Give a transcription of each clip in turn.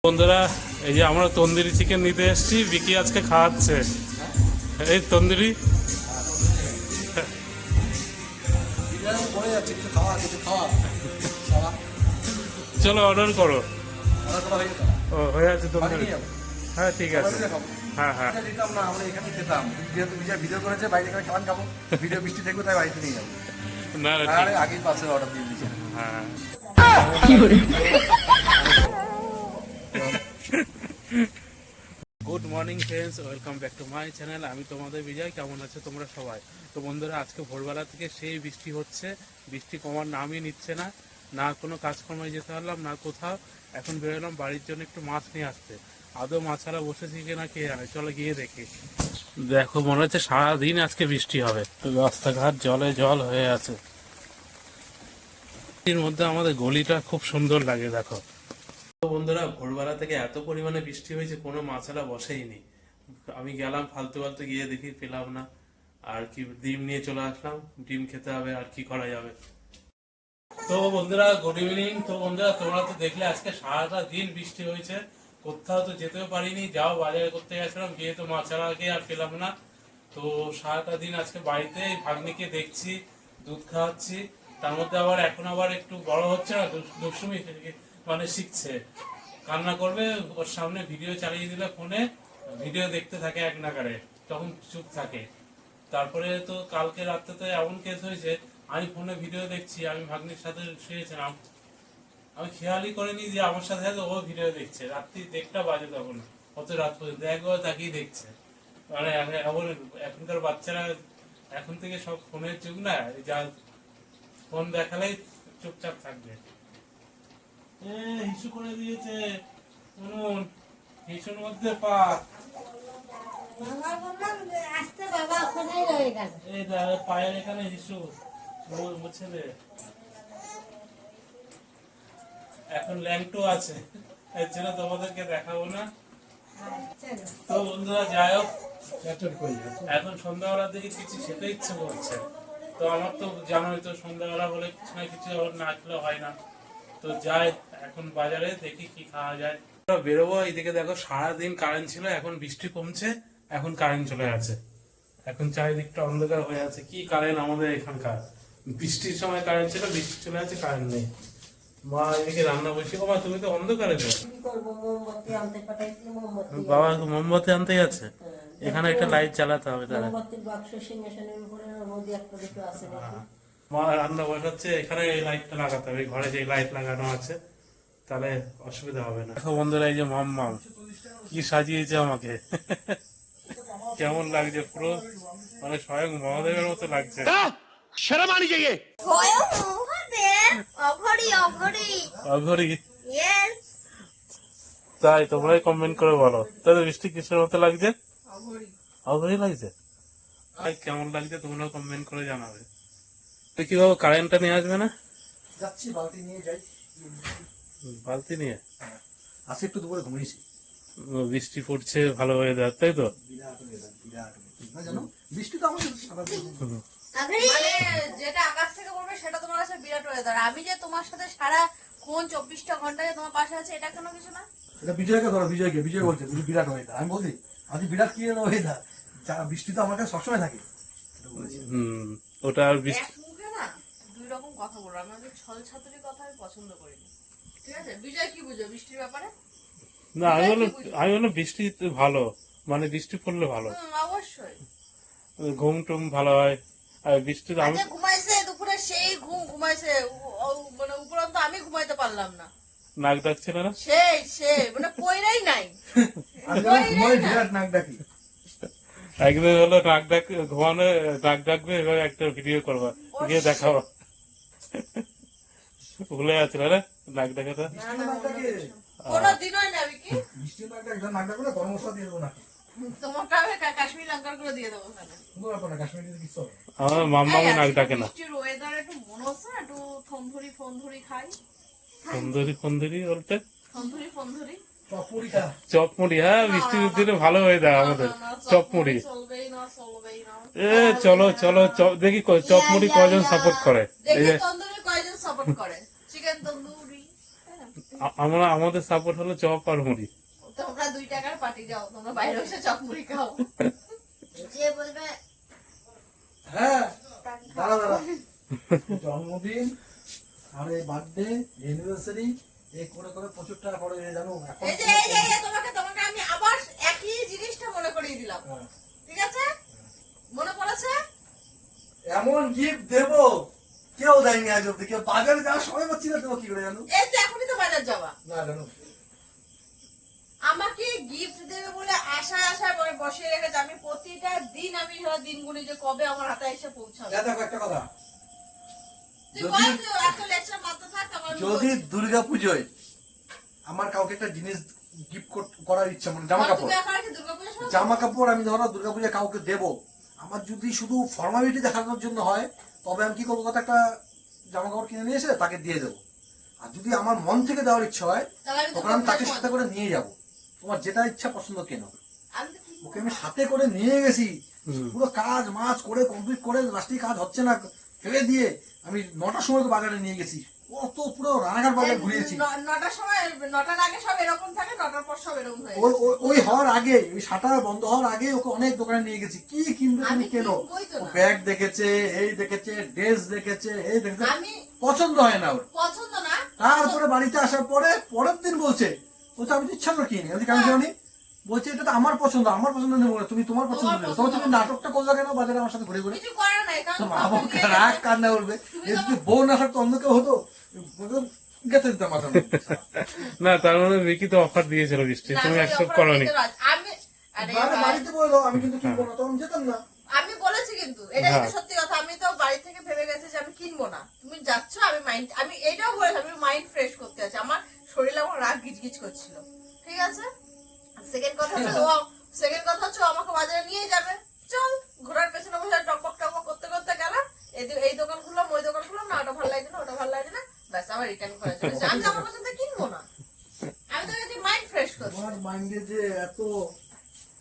বন্ধুরা, এই যে আমরা তন্দুরি চিকেন নিতে এসেছি, বিকি আজকে খাওয়াচ্ছে। এই তন্দুরি চলো অর্ডার করো। ও হয়ে আছে তন্দুরি। হ্যাঁ ঠিক আছে। হ্যাঁ হ্যাঁ না হ্যাঁ good morning friends, welcome back to my channel. আমি তোমাদের বিজয়। কেমন আছো তোমরা সবাই? তো বন্ধুরা, আজকে ভোরবেলা থেকে সেই বৃষ্টি হচ্ছে, বৃষ্টি কমার নামই নিচ্ছে না। না কোনো কাজকর্মে যেতে পারলাম না কোথাও। এখন বেরোলাম বাড়ির জন্য একটু মাছ নিয়ে আসতে। আদৌ মাছারা বসেছি কিনা কে জানে, চলো গিয়ে দেখি। দেখো, মনে হচ্ছে সারাদিন আজকে বৃষ্টি হবে। রাস্তাঘাট জলে জল হয়ে আছে। এর মধ্যে আমাদের গলিটা খুব সুন্দর লাগে, দেখো। তো বন্ধুরা, ভোরবেলা থেকে এত পরিমাণে বৃষ্টি হয়েছে, কোনো মাছালা বসেইনি। আমি গেলাম ফালতু ফালতু, গিয়ে দেখি পেলাম না। আর কি, ডিম নিয়ে চলে আসলাম। ডিম খেতে হবে, আর কি করা যাবে। তো বন্ধুরা, গুড ইভিনিং। তো বন্ধুরা, তোমরা তো দেখলে আজকে সারাটা দিন বৃষ্টি হয়েছে, কোথাও তো যেতেও পারিনি। যাও বাজারে করতে গেছিলাম, গিয়ে তো মাছালাকে আর পেলাম না। তো সারাটা দিন আজকে বাড়িতে ভাগ্নিকে দেখছি, দুধ খাওয়াচ্ছি। তার মধ্যে আবার এখন আবার একটু বড় হচ্ছে না, দুষ্টুমি মানে শিখছে। কান্না করবে, ওর সামনে ভিডিও চালিয়ে দিলে ফোনে ভিডিও দেখতে থাকে এক নাগারে, তখন চুপ থাকে। তারপরে তো কালকে রাত্রে তো এমন কেস হয়েছে, আমি ফোনে ভিডিও দেখছি, আমি ভাগ্নির সাথে শুয়েছিলাম, আমি খেয়ালই করিনি যে আমার সাথে সাথে ও ভিডিও দেখছে। রাত্রি 1টা বাজে, তখন অত রাত পর্যন্ত একবার তাকিয়ে দেখছে। মানে এখনকার বাচ্চারা এখন থেকে সব ফোনের যুগ না, যা ফোন দেখালেই চুপচাপ থাকবে। হিসু করে দিয়েছে, শুনুন, হিসুর মধ্যে পা। পায়ের এখানে হিসু মুছে দে। এখন ল্যাংটো আছে, এর জন্য তোমাদেরকে দেখাবো না। তো বন্ধুরা, যাই হোক, এখন সন্ধ্যাবেলার দিকে কিছু খেতে ইচ্ছে করছে। তো আমার তো জানোই তো, সন্ধ্যাবেলা বলে কিছু না কিছু না খেলে হয় না। তো যাই এখন বাজারে, দেখি কি খাওয়া যায়। বেরোবো। এইদিকে দেখো, সারাদিন কারেন্ট ছিল, এখন বৃষ্টি কমছে, এখন কারেন্ট চলে আছে। এখন চারিদিকটা অন্ধকার হয়ে আছে। কি কারেন্ট আমাদের এখানকার! বৃষ্টির সময় কারেন্ট ছিল, বৃষ্টি চলে আছে, কারেন্ট নেই। মা এদিকে রান্না বসে। ও মা, তুমি তো অন্ধকারে যাও। বাবা মোমবাতি আনতে গেছে। এখানে একটা লাইট জ্বালাতে হবে তাহলে। মা রান্না বসাচ্ছে, এখানে এই লাইটটা লাগাতে হবে, ঘরে যে লাইট লাগানো আছে, তাহলে অসুবিধা হবে না। দেখো বন্ধুরা, এই যে মাম্মাম কি সাজিয়েছে আমাকে। কেমন লাগছে, পুরো মানে স্বয়ং মহাদেবের মতো লাগছে। শরম আনি চাইয়ে। অঘরি। তাই তোমরাই কমেন্ট করে বলো, তাহলে বৃষ্টি কিসের মতো লাগছে? অঘরি লাগছে। কেমন লাগছে তোমরা কমেন্ট করে জানাবে। তো কি বাবু, কারেন্টটা নিয়ে আসবে না? যাচ্ছি, বালতি নিয়ে যাই। বালতি নিয়ে আসে, একটু দুপুরে ঘুমিয়েছি। বৃষ্টি পড়ছে, ভালো ওয়েদার, তাই তো? বৃষ্টি তো আমাদের যেটা আকাশ থেকে পড়বে সেটা তোমার কাছে বিরাট ওয়েদার। আমি যে তোমার সাথে সারা কোন 24টা ঘন্টা যে তোমার পাশে আছে, এটা কোনো কিছু না। এটা বিজয়কে ধরো, বিজয় বলছে বিরাট ওয়েদার। আমি বলছি আজ বিরাট কি ওয়েদার, বৃষ্টি তো আমার কাছে সবসময় থাকে। ওটা আর বৃষ্টি মুখে না দুই রকম কথা বলবো। আমি ওদের ছল ছাত্রীর কথা আমি পছন্দ করিনি, ঠিক আছে? বিজয় কি বুঝো বৃষ্টির ব্যাপারে? না, আমি বললাম বৃষ্টি ভালো, মানে বৃষ্টি পড়লে ভালো, অবশ্যই ঘুম টুম ভালো হয়। আর বৃষ্টি আমি ঘুমাইছে দুপুরে, সেই ঘুমাইছে, মানে উপরন্ত আমি ঘুমাইতে পারলাম না। নাক ডাকছিল না, সেই মানে কইরাই নাই। বিরাট নাক ডাকি। একদিন হলো নাক ডাক, ঘুমানো নাক ডাকবে, এবার একটা ভিডিও করবা, গিয়ে দেখাবো। ভুলে যাচ্ছিল না নাক ডাকাটা। কোনদিনই না কি বৃষ্টি নাক ডাকবে না, গরম মশলা দিয়ে দেবো নাকি তোমাকে আমি কাশ্মীর লঙ্কার করে দিয়ে দেবো। আমার মাম্মাকে নাক ডাকে না। ওয়েদার একটু মনে হচ্ছে না, একটু থমথরি খাই। ফন্দুরি বলতে থমথরি চপমুড়ি। হ্যাঁ, বৃষ্টির দিনে ভালো হয়ে যায় আমাদের চপমুড়ি। চলবেই না। চলো চলো, দেখি চপমুড়ি কয়জন সাপোর্ট করে। এই যে তন্দুরি কয়জন সাপোর্ট করে, চিকেন তন্দুরি। আমাদের সাপোর্ট হলো চপ আর মুড়ি। তোমরা 2 টাকার পার্টি যাও, তোমরা বাইরে বসে চপ মুড়ি খাও। যে বলবে হ্যাঁ দাঁড়া দাঁড়া জন্মদিন আর এই বার্থডে অ্যানিভার্সারি এই করে করে প্রচুর টাকা খরচ হয়ে জানো এখন এই যে তোমাকে আমি আবার একই জিনিসটা মনে করিয়ে দিলাম, হ্যাঁ। ঠিক আছে? মনে পড়েছে? এমন গিফট দেবো কেউ দেয়নি আজ অব্দি, কেউ বাজারে যাওয়ার সময় পাচ্ছি না, দেবো কি করে জানো? এই তো এখনই তো বাজার যাবা, না জানো আমাকে গিফট দেবে বলে আশায় বসিয়ে রেখেছে। আমি প্রতিটা দিন আমি সারা দিন গুনি যে কবে আমার হাতে এসে পৌঁছাবে। দেখো একটা কথা, তুই বল, তুই এত লেকচার মারতে থাক, আমার যদি দুর্গা পুজোয় আমার কাউকে একটা জিনিস গিফট করার ইচ্ছা, মানে জামা কাপড়, তুমি এখন কি দুর্গাপূজার সময় জামা কাপড় আমি ধরো দুর্গাপূজায় কাউকে দেবো, আমার যদি শুধু ফর্মালিটি দেখানোর জন্য হয় তবে আমি কি করবো, কত একটা জামা কাপড় কিনে নিয়ে এসে তাকে দিয়ে দেবো। আর যদি আমার মন থেকে দেওয়ার ইচ্ছা হয় তাহলে আমি তখন আমি তাকে দুর্গাপূজার সাথে করে নিয়ে যাব, তোমার যেটা ইচ্ছা পছন্দ কেন। আমি তো কি ওকে আমি সাথে করে নিয়ে গেছি, হুম। পুরো কাজ মাছ করে কমপ্লিট করে লাস্টে কাজ হচ্ছে না ফেলে দিয়ে আমি 9টার সময় তো বাজারে নিয়ে গেছি, কত পুরো রানাঘাট বাজার ঘুরিয়েছি। 9টার সময়, 9টার আগে সব এরকম থাকে, 9টার পর সব এরকম হয়ে ওই যায়। ওই- ওই হওয়ার আগে, ওই শাটার বন্ধ হওয়ার আগে ওকে অনেক দোকানে নিয়ে গেছি, কি কিনবে তুমি আমি কেন, কিনবোই তো না। ব্যাগ দেখেছে, এই দেখেছে, ড্রেস দেখেছে, এই দেখেছে, আমি পছন্দ হয় না ওর। পছন্দ না, তারপরে বাড়িতে আসার পরে পরের দিন বলছে আমি তো ইচ্ছা করে কিনি, আমি কেন জানি, বলছে এটা তো আমার পছন্দ নেবো না, তুমি তোমার পছন্দ তোমার নেবে, পছন্দ তবে তুমি নাটকটা করলে কেন বাজারে আমার সাথে ঘুরে ঘুরে, কিছু করার নাই, কারণ তো মা বাবা রাগ কান্না করবে, যদি বউ না থাকতো অন্য কেউ হতো গেতে দিতাম মাথা না তার মানে বিকি তো অফার দিয়েছিল বৃষ্টি, না, তুমি আমি অ্যাকসেপ্ট offer করোনি। দিতে রাজি। আরে ভাই, বাড়িতে বললো আমি কিন্তু কিনবো না, তখন যেতাম না। আমি বলেছি কিন্তু এটা হ্যাঁ। কিন্তু সত্যি কথা, আমি তো বাড়ি থেকে ভেবে গেছি যে আমি কিনবো না, তুমি যাচ্ছ, আমি এটাও বলেছি আমি মাইন্ড ফ্রেশ করতে আছি, আমার শরীরে আমার রাগ গিজগিজ করছিল, ঠিক আছে? সেকেন্ড কথা হচ্ছে ও আমাকে বাজারে নিয়ে যাবে, চল ঘোড়ার পেছনে বসে টকবক করতে করতে গেলাম, এই দোকান খুললাম, ওই দোকান খুললাম, না ওটা ভালো লাগছে না, ওটা ভালো লাগছে না, ব্যাস আবার রিটার্ন করে চলে যাই। আমি তো আমার পছন্দ কিনবো না, আমি তো গেছি মাইন্ড ফ্রেশ করতে। তোমার মাইন্ডে যে এত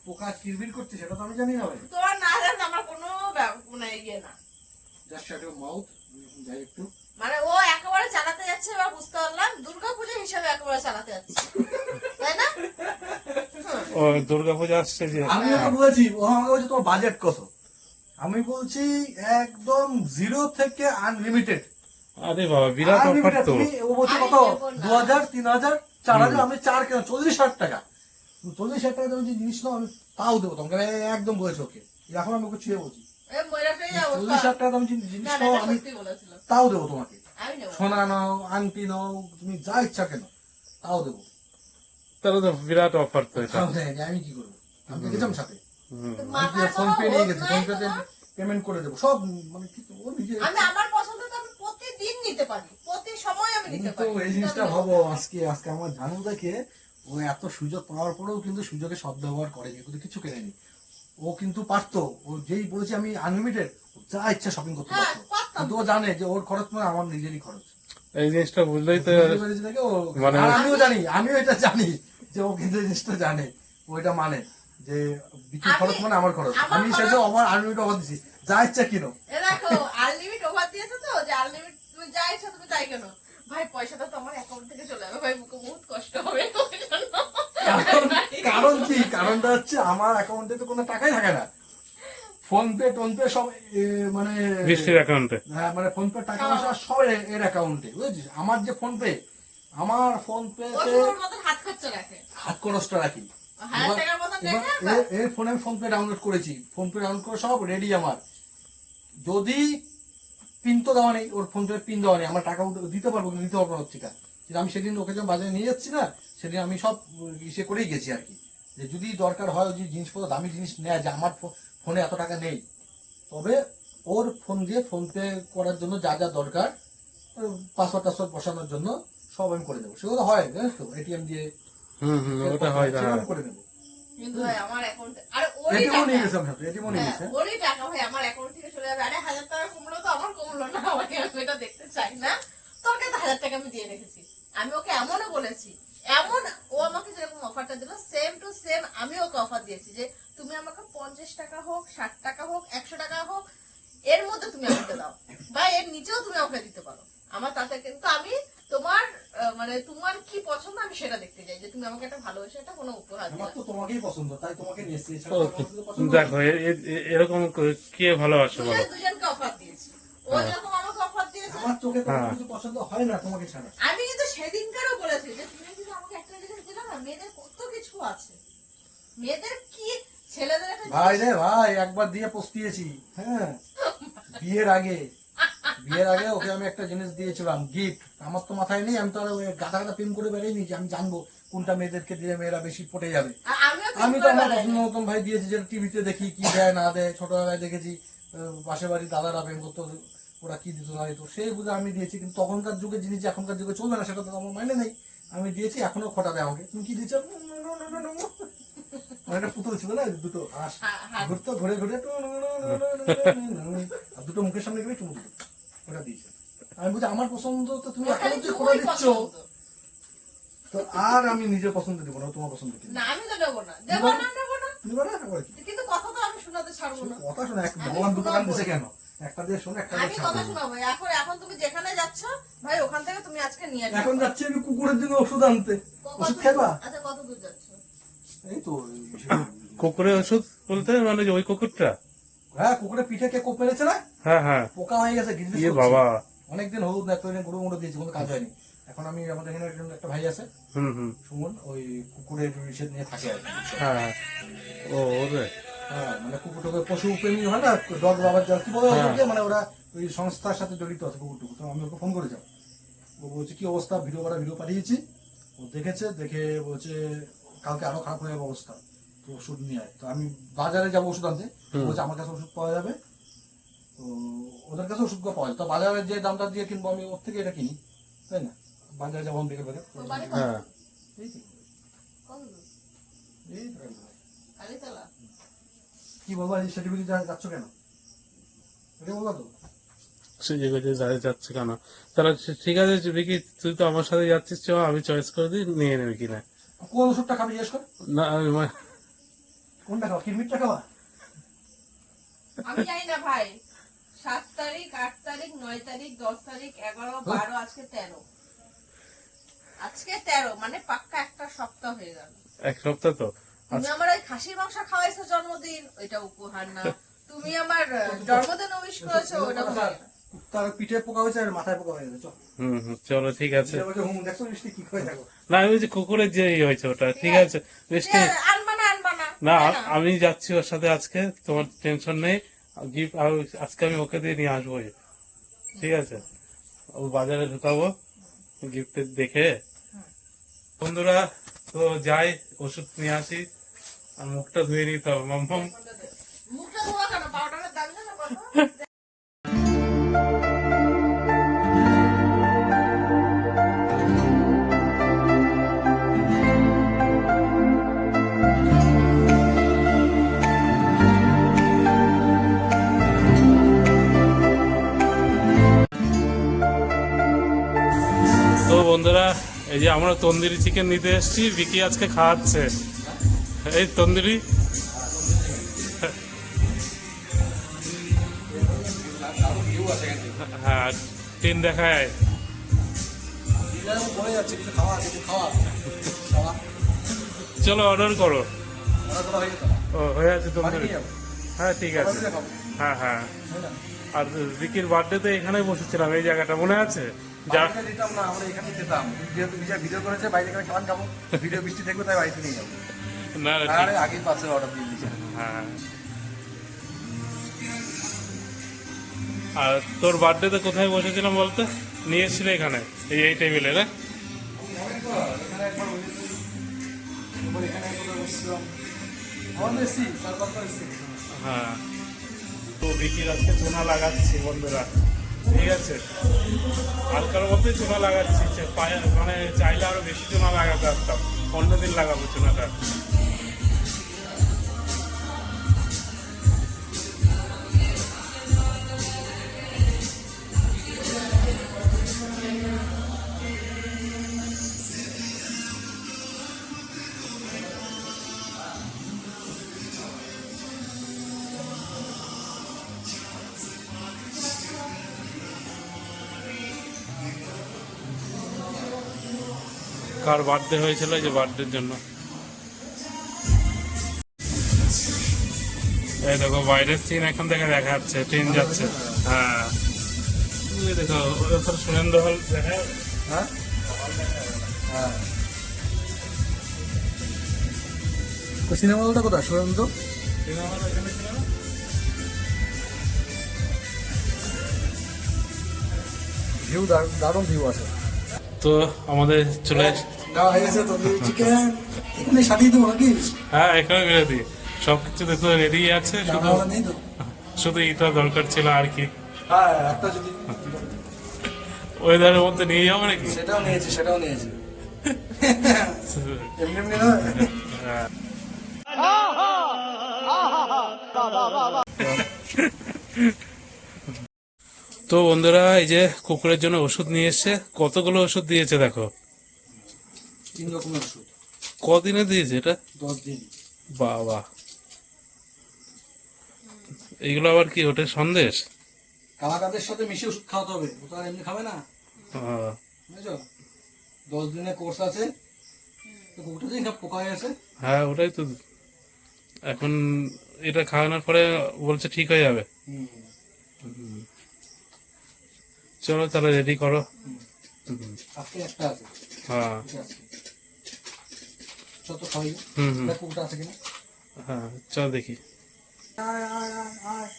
পোকা কিরবির করছে সেটা তো আমি জানি না ভাই, তোমার না জান আমার কোনো মানে ইয়ে না, জাস্ট শাট ইউর মাউথ, যাই একটু মানে ও একেবারে চালাতে যাচ্ছে, এবার বুঝতে পারলাম দুর্গাপূজা হিসাবে একেবারে চালাতে যাচ্ছে, তাই না? ও দুর্গাপূজা আসছে যে, আমি ওকে বলছি, ও আমাকে বলছে তোমার বাজেট কত, আমি বলছি একদম 0 থেকে আনলিমিটেড। আরে বাবা বিরাট অফার তো। ও বলছে আমি কত, নেবো না। 2000, 3000, 4000, আমি 4 কেন 40,000 টাকা, 40,000 টাকা দামের যে জিনিস নাও আমি তাও দেবো তোমাকে, একদম বলেছে ওকে, এখন আমি ওকে ছুঁয়ে বলছি এ ময়রাটাই যাবো 40,000 টাকা দামের জিনিস না, নাও এটা আমি সত্যি বলেছিল, তাও দেবো তোমাকে, আমি নেবো। সোনা নাও, আংটি নাও, তুমি যা ইচ্ছা কেন তাও দেবো। তাহলে তো বিরাট অফার তো এটা। তাও দেয়নি, আমি কি করবো, আমি তো গেছিলাম সাথে, হুম। মাথার ফোন পে কোনো নিয়ে হোক গেছি, নাই ফোন পেতে তোমার? পেমেন্ট করে দেবো সব, মানে কি ও নিজে। আমি আমার পছন্দ তো আমি প্রতিদিন নিতে পারি, প্রতি সময় আমি নিতে কিন্তু পারি, এই জিনিসটা ভাবো, আজকে আমার জানু দেখে ও এত সুযোগ পাওয়ার পরেও কিন্তু সুযোগে সদ্ব্যবহার করেনি, কিন্তু কিছু কেনেনি, ও কিন্তু পারতো, ও যেই বলেছে আমি আনলিমিটেড, যা ইচ্ছা শপিং করতে হ্যাঁ, পারতো, পারতাম। কিন্তু ও জানে যে ওর খরচ মানে আমার নিজেরই খরচ, এই জিনিসটা বুঝলেই তো বুঝতে পেরেছি দেখে ও, মানে- আর আমিও এটা জানি যে ও কিন্তু এই জিনিসটা জানে, ও এটা মানে যে বিক্রি আমি- খরচ মানে আমার খরচ, আমার আমি খরচ- সেটা আমার আনলিমিটেড অফার দিছি, যা ইচ্ছা কিনো। এ দেখো আনলিমিট ওভার দিয়েছে তো, যে আনলিমিট তুমি যা ইচ্ছা তুমি তাই কেন, ভাই পয়সাটা তো আমার অ্যাকাউন্ট থেকে চলে যাবে, ভাই মুখে বহুত কষ্ট হবে ওই জন্য। কারণ কি, কারণটা হচ্ছে আমার অ্যাকাউন্টে তো কোনো টাকাই থাকে না, ফোন পে টোন পে সব মানে বৃষ্টির অ্যাকাউন্টে। হ্যাঁ মানে ফোন পে টাকা পয়সা সব এর অ্যাকাউন্টে, বুঝেছিস, আমার যে ফোন পে, আমার ফোন ও পেতে শুধু ওর মতন হাত খরচা রাখে, হাত খরচটা রাখি, 1000 টাকার মতন রেখে এর ফোনে আমি ফোন পে ডাউনলোড করেছি, ফোন পে ডাউনলোড করে সব রেডি আমার, যদি পিন তো দেওয়া নেই, ওর ফোন পে পিন দেওয়া নেই, আমার টাকা দিতে পারবো কিন্তু নিতে পারবো না হচ্ছে, কিন্তু আমি সেদিন ওকে যখন বাজারে নিয়ে যাচ্ছি না, সেদিন আমি সব ইসে করেই গেছি আর কি, যে যদি দরকার হয় যে জিনিসপত্র দামি জিনিস নেয়, যে আমার ফোনে এত টাকা নেই, তবে ওর ফোন দিয়ে ফোন পে করার জন্য যা যা দরকার, পাসওয়ার্ড বসানোর জন্য সব আমি করে দেবো, সেগুলো হয় জানিস তো, এটিএম দিয়ে ওটা হয় না। সেরকম করে দেবো, কিন্তু ভাই আমার অ্যাকাউন্টে, আরে ওরই এটিএমও নিয়ে টাকা, গেছে আমার সাথে, এটিএমও নিয়ে গেছে। হ্যাঁ, ওরই টাকা ভাই আমার অ্যাকাউন্ট থেকে চলে যাবে, আরে 1000 টাকা কমলো তো আমার কমলো না, আমাকে আমি এটা দেখতে চাই না, তোর কাছে 1000 টাকা আমি দিয়ে রেখেছি, আমি ওকে এমনও বলেছি, এমন ও আমাকে যেরকম অফারটা দিল সেম টু সেম আমি ওকে অফার দিয়েছি, যে তুমি আমাকে 50 টাকা হোক, 60 টাকা হোক, 100 টাকা হোক, এর মধ্যে তুমি আমাকে দাও, বা এর নিচেও তুমি আমাকে দিতে পারো, আমার তাতে কিন্তু আমি তোমার মানে তোমার কি পছন্দ আমি সেটা দেখতে চাই, যে তুমি আমাকে একটা ভালোবেসে একটা কোনো উপহার আমার দিলা। তো তোমাকেই পছন্দ, তাই তোমাকে নিয়ে এসেছি। এছাড়া ও, তো আমার কিছু পছন্দ দেখো এরকম কে ভালোবাসে বলো? দুজনকে অফার দিয়েছি, ও যেরকম আমাকে অফার দিয়েছে। আমার চোখে তোমার হ্যাঁ। কিছু পছন্দ হয় না তোমাকে ছাড়া। আমি কিন্তু সেদিনকারও বলেছি যে তুমি যদি আমাকে একটা জিনিস দিলে না, মেয়েদের কত কিছু আছে, মেয়েদের কি ছেলেদের একটা ভাই জিনিস- রে ভাই, একবার দিয়ে পস্তিয়েছি। হ্যাঁ, বিয়ের আগে ওকে আমি একটা জিনিস দিয়েছিলাম গিফট। আমার তো মাথায় নেই, আমি তো আর ওই গাদা গাদা প্রেম করে বেরিয়ে যে আমি জানবো কোনটা মেয়েদেরকে দিয়ে মেয়েরা বেশি পটে যাবে। আর আমিও আমি প্রেম তো করে আমার বেড়াই পছন্দ না। মতন ভাই দিয়েছি, যেটা টিভিতে দেখি কি দেয় না দেয়। ছোটবেলায় দেখেছি পাশের বাড়ির দাদারা প্রেম করতো, ওরা কি দিত না দিত সেই বুঝে আমি দিয়েছি। কিন্তু তখনকার যুগে জিনিস যে এখনকার যুগে চলবে না সেটা তো আমার মাইনে নেই। আমি দিয়েছি, এখনো খটা দেয় আমাকে, তুমি কি দিচ্ছ? মানে একটা পুতুল ছিল না, দুটো হাঁস ঘুরতো, ঘুরে ঘুরে আর দুটো মুখের সামনে গেলে চুমু দিত, ওটা দিয়েছে। আমি বুঝি আমার পছন্দ তো তুমি ওর খালি এখনো তুই খোলা তুই দিচ্ছ, পছন্দ। তো আর আমি নিজের পছন্দ দিব না, তোমার পছন্দ কি না আমি তো নেবো না, দেবো না, নেবো না। নিবা না? আবার কি? কিন্তু কথা তো আমি শোনাতে ছাড়বো না। কথা শোনা, ভগবান দুটো কান দিছে কেন? একটা দিয়ে শোনো, একটা দিয়ে আমি ছাড়ো। কথা শোনাবো। এখন এখন তুমি যেখানে যাচ্ছ ভাই, ওখান থেকে তুমি আজকে নিয়ে যাও। এখন যাচ্ছি আমি কুকুরের জন্য ওষুধ আনতে। কত ওষুধ দূর- খাইবা? আচ্ছা কত দূর যাচ্ছ? এই তো কুকুরের ওষুধ বলতে মানে যে ওই কুকুরটা? হ্যাঁ, কুকুরের পিঠে কে কোপ মেরেছে না, হ্যাঁ হ্যাঁ। পোকা হয়ে গেছে, গিজগিজ ইয়ে করছে। বাবা। অনেকদিন হলুদ না, এতদিন গুঁড়ো মুড়ো দিয়েছি, কোনো কাজ হয়নি। এখন আমি আমাদের এখানে একজন একটা ভাই আছে হুম। সুমন, ওই কুকুরের বিষয় নিয়ে থাকে আর কি। হ্যাঁ। ও ওরে। হ্যাঁ, মানে কুকুর টুকুর পশু প্রেমী হয় না, ডগ বাবার যা কি বলে হ্যাঁ। ওদেরকে, মানে ওরা ওই সংস্থার সাথে জড়িত আছে কুকুর টুকুর। তো আমি ওকে ফোন করেছিলাম, ও বলছে কি অবস্থা, ভিডিও পাঠিয়েছি। ও দেখেছে, দেখে বলছে কালকে আরো খারাপ হয়ে যাবে অবস্থা, তো ওষুধ নিয়ে আয়। তো আমি বাজারে যাবো ওষুধ আনতে, বলছে আমার কাছে ওষুধ পাওয়া যাবে, তো ওদের কাছে ওষুধ পাওয়া যায়। তো বাজারে যে দামটা দিয়ে কিনবো আমি ওর থেকে এটা কিনি, তাই না? বাজারে যাবো আমি বিকেল তোর বাড়ি বেলা, কত হ্যাঁ। দূর? এই তো, কত দূর? এই তো একদম। কালীতলা? কি বলবো, এই সেটি বুঝি যাচ্ছ কেন, এটা বলবা তো? সে জায়গায় যাচ্ছে কেন? তাহলে ঠিক আছে বিকি, তুই তো আমার সাথে যাচ্ছিস, চ আমি চয়েস করে দিই, নিয়ে নেবে কিনা। কোন ওষুধটা খাবি জিজ্ঞেস কর, না আমি কোনটা খাওয়া, কিডমিটটা খাওয়া? আমি জানি না ভাই। 7 তারিখ, 8 তারিখ, 9 তারিখ, 10 তারিখ, 11, 12, আজকে 13। আজকে 13 মানে পাক্কা একটা সপ্তাহ হয়ে গেল। এক সপ্তাহ তো। তুমি আমার ওই খাসির মাংস খাওয়াইছো জন্মদিন, ওইটা উপহার না। তুমি আমার জন্মদিন উইশ করেছো, ওটা উপহার না। তার পিঠে পোকা হয়েছে আর মাথায় পোকা হয়ে গেছে, চল। চলো ঠিক আছে। দেখছো মিষ্টি কি করে, দেখো। না আমি বলছি কুকুরের যে হয়েছে ওটা ঠিক আছে মিষ্টি। আনবা না, আনবা না। না তাই না? আমি যাচ্ছি ওর সাথে আজকে, তোমার টেনশন নেই। গিফট আজকে আমি ওকে দিয়ে নিয়ে আসবো, ঠিক আছে? ও বাজারে ঢুকাবো গিফট দেখে। বন্ধুরা তো যাই, ওষুধ নিয়ে আসি, আর মুখটা ধুয়ে নিতে হবে। মাম্মাম মুখটা ধোয়া কেন? পাউডারের দাম জানো কত? তো বন্ধুরা, এই যে আমরা তন্দুরি চিকেন নিতে এসেছি, বিকি আজকে খাওয়াচ্ছে। এই তন্দুরি হ্যাঁ, টিন দেখায়। বলে যাচ্ছে কিছু খাওয়া, কিছু খাওয়া, খাওয়া। চলো অর্ডার করো। ওরা তোলা হয়ে গেছে, ও হয়ে আছে বাড়ি তন্দুরি। নিয়ে যাবো, হ্যাঁ ঠিক আছে। বাড়িতে খাবো, হ্যাঁ হ্যাঁ। তাই না? আর বিকির বার্থডেতে এখানে বসেছিলাম, এই জায়গাটা মনে আছে? যা বাড়িতে দিতাম না, আমরা এখানেই খেতাম। যেহেতু নিজে ভিডিও করেছে, বাইরে এখানে খাওয়ান যাবো, ভিডিও বৃষ্টি দেখবো, তাই বাড়িতে নিয়ে যাবো। না না, আরে ঠিক। আগেই পাশে অর্ডার দিয়ে দিয়েছে। হ্যাঁ। আর তোর বার্থডেতে কোথায় বসেছিলাম বলতে? নিয়ে এসেছিলে এখানে, এই টেবিলে না? এখানে একবার বসেছি, এবার এখানে একবার বসছিলাম। আমার এসি, 4-5 এসি। হ্যাঁ। তো বিকির আজকে চুনা লাগাচ্ছি বন্ধুরা, ঠিক আছে? হালকার মধ্যে চুনা লাগাচ্ছি, মানে চাইলে আরো বেশি চুনা লাগাতে পারতাম, অন্যদিন লাগাবো চুনাটা। কার বার্থডে হয়েছিল, এই যে বার্থডের জন্য। এই দেখো বাইরের সিন এখন থেকে দেখা যাচ্ছে, ট্রেন যাচ্ছে। হ্যাঁ এই দেখো ওপর সুরেন্দ্র হল দেখা যাচ্ছে। হ্যাঁ হ্যাঁ, তো সিনেমা হলটা কোথায় সুরেন্দ্র? সিনেমা হল এখানে ছিল না? ভিউ দারুণ ভিউ আছে। তো আমাদের চলে দেওয়া হয়ে গেছে তন্দুরি চিকেন, এখানে সাজিয়ে দেবো নাকি? হ্যাঁ এখানে বেড়ে দিই, সবকিছু দেখো রেডি আছে, শুধু জানালা নেই তো? শুধু এটা দরকার ছিল আর কি। হ্যাঁ একটা যদি, ওয়েদারের মধ্যে নিয়ে যাবো নাকি? সেটাও নিয়েছি এমনি এমনি নয়। হ্যাঁ। তো বন্ধুরা এই যে কুকুরের জন্য ওষুধ নিয়ে এসছে, কতগুলো ওষুধ দিয়েছে দেখো। 3 রকমের ওষুধ, কদিনে দিয়েছে এটা? 10 দিন। বাবা, এইগুলো আবার কি ওটা সন্দেশ? কালাকাদের সাথে মিশিয়ে ওষুধ খাওয়াতে হবে, ও তো আর এমনি খাবে না, আহ, বুঝছো? 10 দিনের কোর্স আছে। তো কুকুরটা যে পোকা হয়ে আছে। হ্যাঁ ওটাই তো, এখন এটা খাওয়ানোর পরে বলছে ঠিক হয়ে যাবে। চলো তাহলে রেডি করো। আজকে একটা আছে, হ্যাঁ এটা আছে। চল তো খাওয়াই, হুম হুম, দেখ কুকুরটা আছে কিনা। হ্যাঁ চল দেখি। আয় আয় আয় আয়,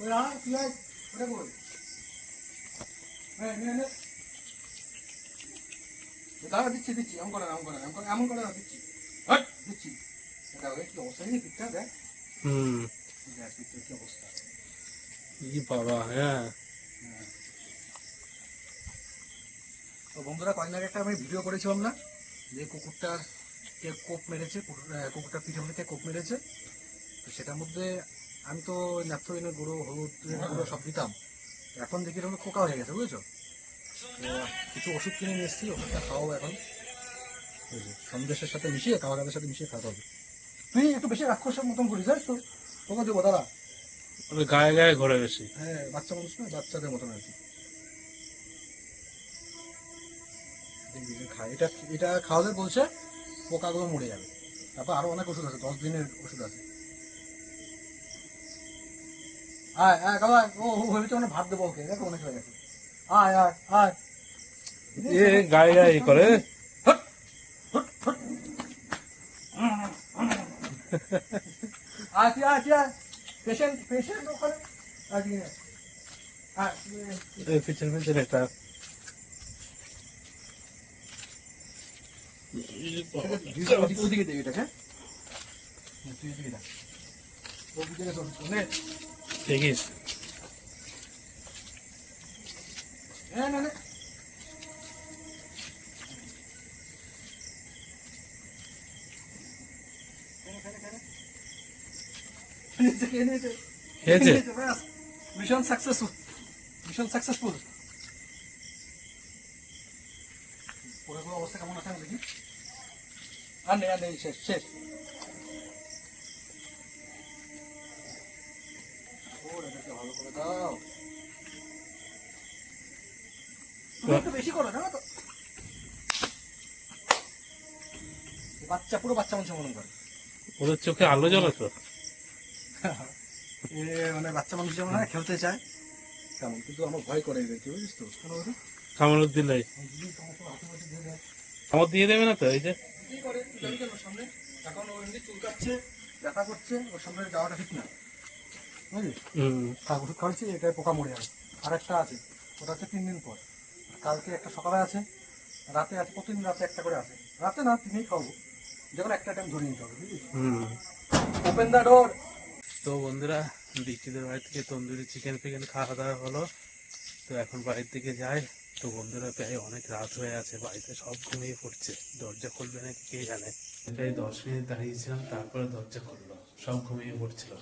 ওই আয় তুই আয়, ওটা কই? নে নে নে, দাঁড়া, দিচ্ছি এমন করে না, দিচ্ছি, হট দিচ্ছি। দেখো কি অবস্থা, এই পিঠটা দেখ, হুম, দেখ পিঠটার কি অবস্থা। ই বাবা, হ্যাঁ তো বন্ধুরা, কয়েকদিন আগে একটা আমি ভিডিও করেছিলাম না, যে কুকুরটার কে কোপ মেরেছে, কুকুরটার পিঠে মধ্যে কে কোপ মেরেছে। তো সেটার মধ্যে আমি তো ন্যাপথলিনের গুঁড়ো, হলুদের গুঁড়ো সব দিতাম। তো এখন দেখি এরকম খোকা হয়ে গেছে, বুঝেছো? তো কিছু ওষুধ কিনে নিয়ে এসেছি, ওষুধটা খাওয়াবো এখন, বুঝলি? সন্দেশের সাথে মিশিয়ে, কালাকাদের সাথে মিশিয়ে খাওয়াতে হবে। তুই একটু বেশি রাক্ষসের মতন করিস, জানিস তো? তোকে দেবো দাঁড়া। ওটা গায়ে গায়ে ঘোরে বেশি। হ্যাঁ, বাচ্চা মানুষ না, বাচ্চাদের মতন আর কি। দেখবি যে খায়, এটা খাওয়ালে বলছে পোকাগুলো মরে যাবে। তারপর আরো অনেক ওষুধ আছে, 10 দিনের ওষুধ আছে। আয় আয় কালাই, ও ভেবেছে মানে ভাত দেবো ওকে, দেখো অনেক হয়ে গেছে। আয় আয় আয়, এ গায়ে গায়ে করে। আয় তুই আয়, তুই আয়, পেশেন্ট ওখানে আয়, তুই আয়। আয়, পিছন পিছন একটা ওদিকে দে এটাকে, তুই এদিকে দেখ, ওদিকে গেছে ওষুধ নে। দেখিস। হ্যাঁ না না, খেয়েছে? Mission successful. পুরো অবস্থা কেমন আছে দেখি। আর নেই, শেষ। ভালো করে দাও, তুমি একটু বেশি করো, জানো তো? পুরো বাচ্চা মানুষের মতন করে। ওদের চোখে আলো জ্বলে তো। এ মানে বাচ্চা মানুষ যেমন হয় খেলতে চায় তেমন, কিন্তু আমার ভয় করে এদেরকে, বুঝিস তো? কেন বলতো? কামড় দিলে কামড় দিয়ে দেবে না তো? এই যে কি করে জানি কেন সামনে, এখন ও এমনি চুলকাচ্ছে, ব্যথা করছে, ওর সামনে যাওয়াটা ঠিক না, বুঝলি? ওষুধ খাওয়াচ্ছি, এটায় পোকা মরে যাবে। আর একটা আছে, ওটা হচ্ছে 3 দিন পর। কালকে একটা সকালে আছে, রাতে আছে, প্রতিদিন রাতে একটা করে আছে। রাতে না, তিনিই খাওয়াবো, যখন একটা টাইম ধরে নিতে হবে, বুঝলি? Open the door. তো বন্ধুরা, বৃষ্টিদের বাড়ি থেকে তন্দুরি চিকেন ফিকেন খাওয়া দাওয়া হলো। তো এখন বাড়ির দিকে যাই। তো বন্ধুরা, প্রায় অনেক রাত হয়ে আছে, বাড়িতে সব ঘুমিয়ে পড়ছে। দরজা খুলবে নাকি কে জানে। প্রায় 10 মিনিট দাঁড়িয়েছিলাম, তারপরে দরজা খুললো, সব ঘুমিয়ে পড়ছিল।